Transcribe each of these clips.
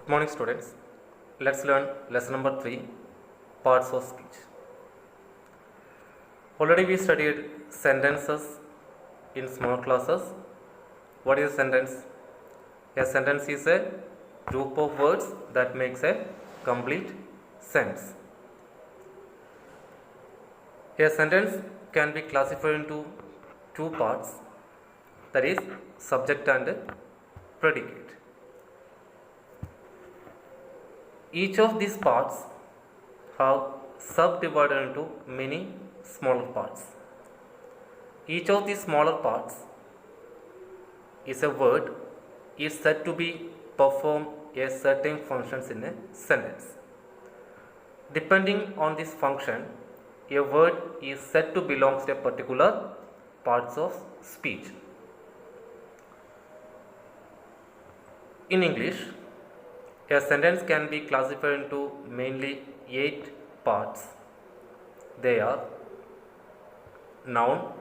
Good morning, students. Let's learn lesson number 3, parts of speech. Already we studied sentences in small classes. What is a sentence? A sentence is a group of words that makes a complete sense. A sentence can be classified into two parts, that is subject and predicate. Each of these parts have subdivided into many smaller parts. Each of these smaller parts is a word is said to be perform a certain functions in a sentence. Depending on this function, a word is said to belong to a particular parts of speech. In English, a sentence can be classified into mainly 8 parts. They are noun,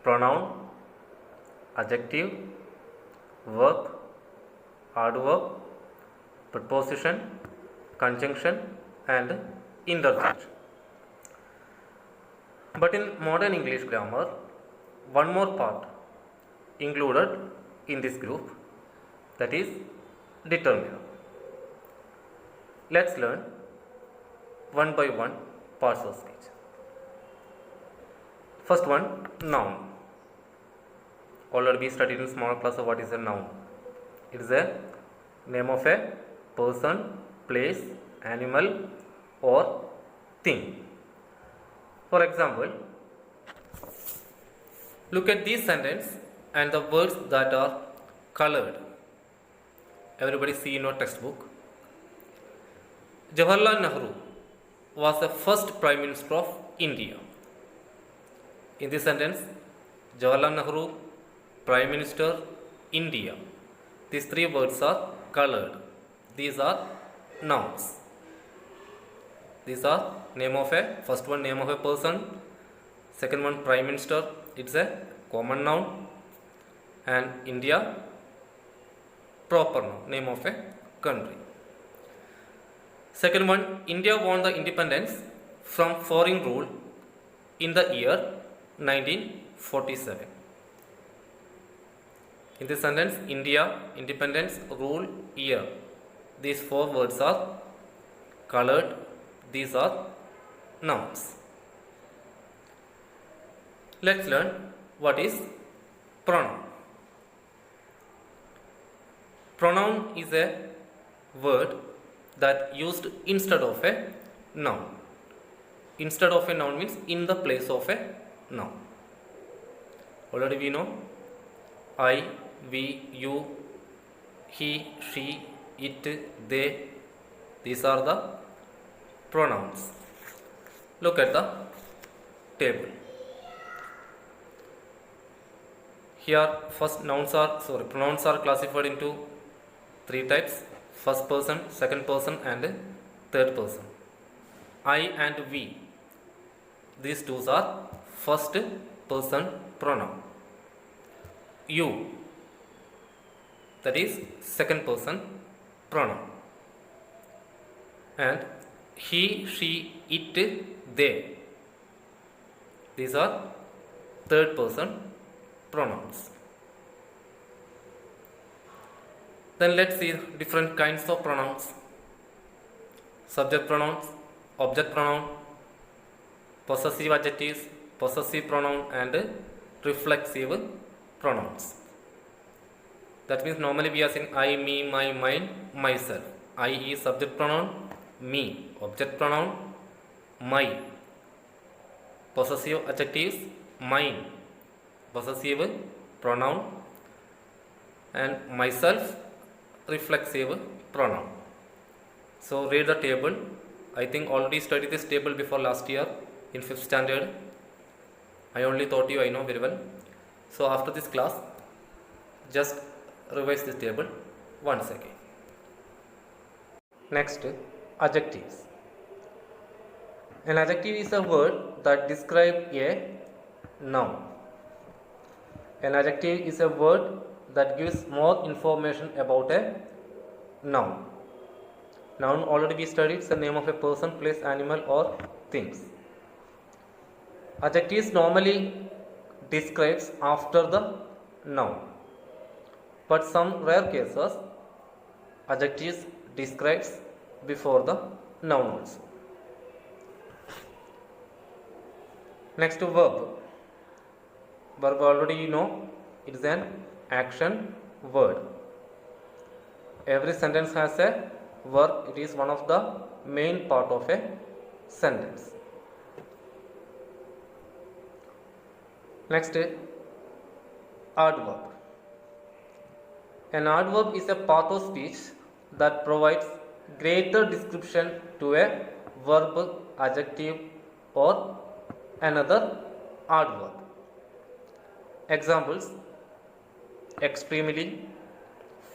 pronoun, adjective, verb, adverb, preposition, conjunction, and interjection. But in modern English grammar, one more part included in this group, that is determiner. Let's learn one by one parts of speech. First one, noun. Already we studied in small class of what is a noun. It is a name of a person, place, animal or thing. For example, look at this sentence and the words that are colored. Everybody see in your textbook. Jawaharlal Nehru was the first Prime Minister of India. In this sentence, Jawaharlal Nehru, Prime Minister, India. These three words are colored. These are nouns. These are name of a, first one name of a person, second one Prime Minister, it's a common noun, and India, proper noun, name of a country. Second one, India won the independence from foreign rule in the year 1947. In this sentence, India, independence, rule, year. These four words are colored. These are nouns. Let's learn what is pronoun. Pronoun is a word that used instead of a noun. Instead of a noun means in the place of a noun. Already we know I, we, you, he, she, it, they. These are the pronouns. Look at the table. Here pronouns are classified into 3 types: first person, second person, and third person. I and we, these two are first person pronoun. You, that is second person pronoun, and he, she, it, they, these are third person pronouns. Then let's see different kinds of pronouns: subject pronouns, object pronoun, possessive adjectives, possessive pronoun, and reflexive pronouns. That means normally we are saying I, me, my, mine, myself. I is subject pronoun, me object pronoun, my possessive adjectives, mine possessive pronoun, and myself reflexive pronoun. So read the table. I think already studied this table before last year in 5th standard. I only taught you, I know very well. So after this class, just revise this table once again. Next, adjectives. An adjective is a word that describes a noun. An adjective is a word that gives more information about a noun. Noun already we studied, it's the name of a person, place, animal or things. Adjectives normally describes after the noun, but some rare cases adjectives describes before the noun also. Next, verb. Verb already you know, it is an action word. Every sentence has a verb. It is one of the main part of a sentence. Next, adverb. An adverb is a part of speech that provides greater description to a verb, adjective or another adverb. Examples: extremely,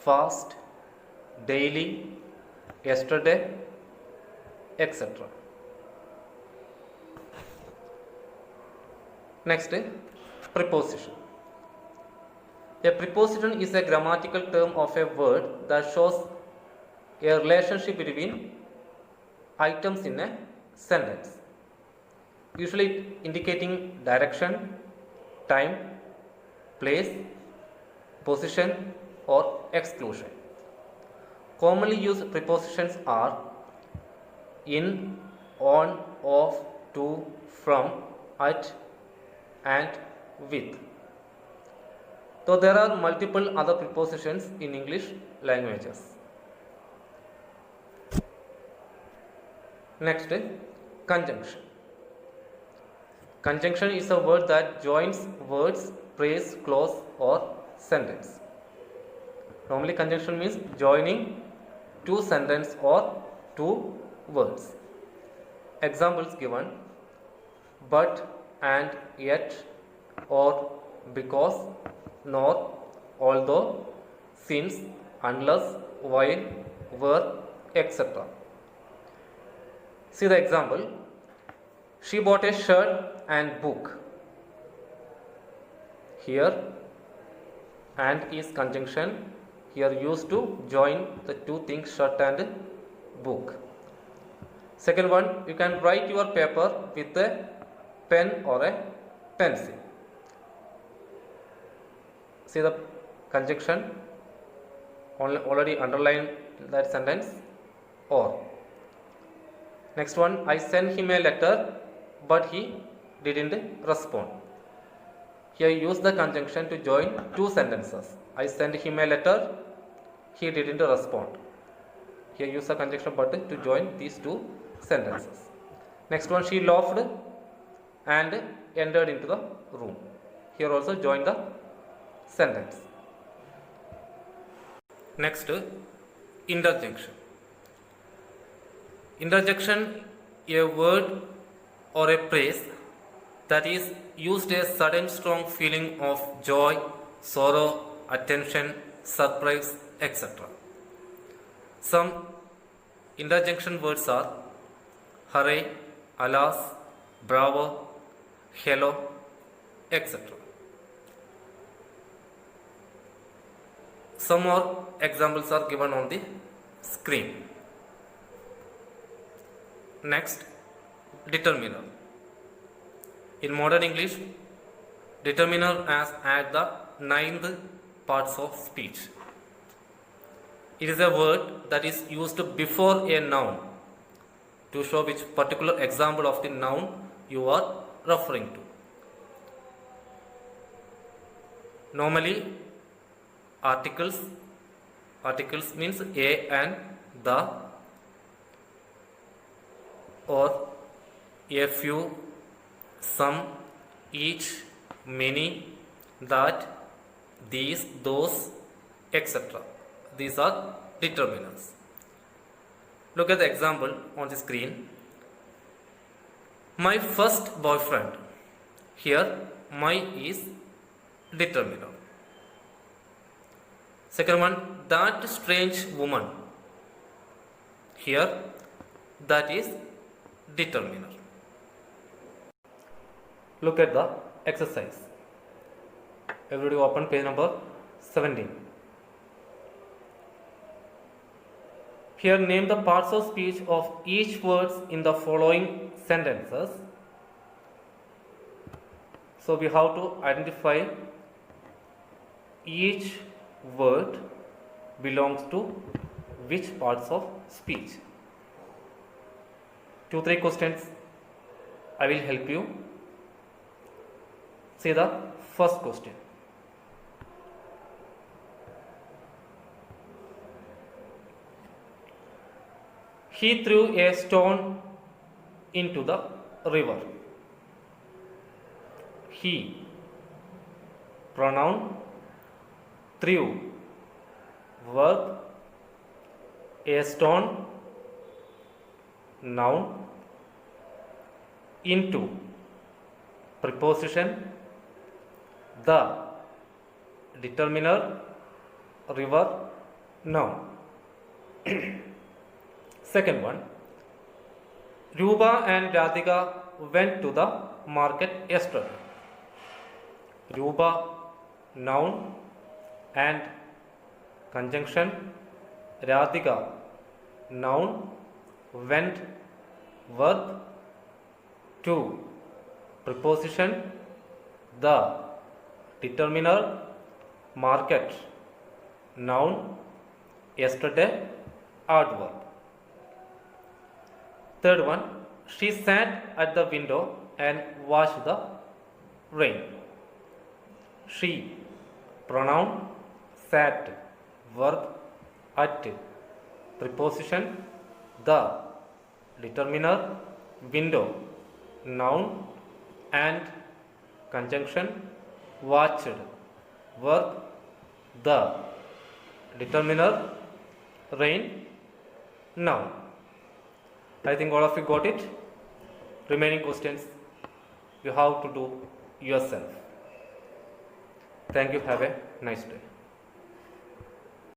fast, daily, yesterday, etc. Next, preposition. A preposition is a grammatical term of a word that shows a relationship between items in a sentence, usually indicating direction, time, place, position or exclusion. Commonly used prepositions are in, on, of, to, from, at, and with. Though there are multiple other prepositions in English languages. Next, conjunction. Conjunction is a word that joins words, phrase, clause or sentence. Normally conjunction means joining two sentences or two words. Examples given: but, and, yet, or, because, nor, although, since, unless, while, were, etc. See the example: she bought a shirt and book. Here and is conjunction, here used to join the two things, shirt and book. Second one, you can write your paper with a pen or a pencil. See the conjunction, already underlined that sentence, or. Next one, I sent him a letter but he didn't respond. Here use the conjunction to join two sentences. I sent him a letter, he didn't respond. Here use the conjunction but to join these two sentences. Next one, she laughed and entered into the room. Here also join the sentence. Next, interjection. Interjection, a word or a phrase that is used a sudden strong feeling of joy, sorrow, attention, surprise, etc. Some interjection words are hooray, alas, bravo, hello, etc. Some more examples are given on the screen. Next, determiner. In modern English, determiner as at the ninth parts of speech. It is a word that is used before a noun to show which particular example of the noun you are referring to. Normally, articles means a and the, or a few, some, each, many, that, these, those, etc. These are determiners. Look at the example on the screen. My first boyfriend. Here, my is determiner. Second one, that strange woman. Here, that is determiner. Look at the exercise. Everybody open page number 17. Here name the parts of speech of each words in the following sentences. So we have to identify each word belongs to which parts of speech. 2-3 questions I will help you. See the first question. He threw a stone into the river. He, pronoun, threw, verb, a stone, noun, into, preposition, the, determiner, river, noun. Second one, Ruba and Radhika went to the market yesterday. Ruba, noun and conjunction, Radhika, noun, went, verb, to, preposition, the, determiner, market, noun, yesterday, adverb. Third one, she sat at the window and watched the rain. She, pronoun, sat, verb, at, preposition, the, determiner, window, noun, and conjunction, watched, verb, the, determiner, rain, noun. I think all of you got it. Remaining questions you have to do yourself. Thank you. Have a nice day.